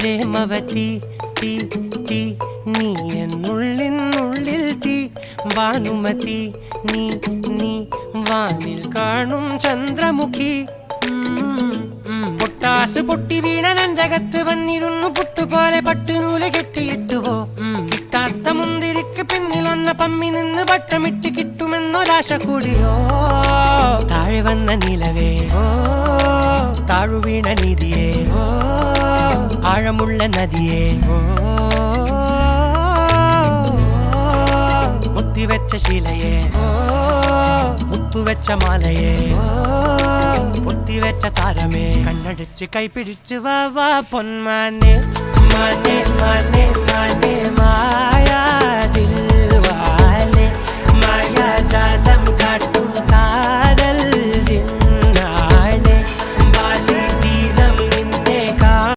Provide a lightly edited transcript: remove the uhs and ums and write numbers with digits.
പ്രേമവതി തീ തീ നീ എന്നുള്ളിനുള്ളിൽ തീ ഭാനുമതി നീ നീ വാനിൽ കാണും ചന്ദ്രമുഖി പൊട്ടാസ് പൊട്ടി വീണ നഞ്ചകത്ത് വന്നിരുന്നു പുട്ടുപോലെ പട്ടുനൂല് കെട്ടിയിട്ടുവോ കിട്ടാത്ത മുന്തിരിക്ക് പിന്നിലൊന്ന പമ്മി നിന്ന് വട്ടമിട്ട് കിട്ടുമെന്നൊരാശ കൂടിയോ താഴെ വന്ന നിലവേ താഴു വീണ നിധിയേ ആഴമുള്ള നദിയേ കൊത്തിവെച്ച ശിലയേ മുത്തുവെച്ച മാലയേ പൊത്തിവെച്ച താരമേ കണ്ണടിച്ച് കൈപിടിച്ച് വാ വാ പൊന്മാനെ മാനെ മാനെ മാനെ മായാ ദിൽവാലെ മായാ ജാലം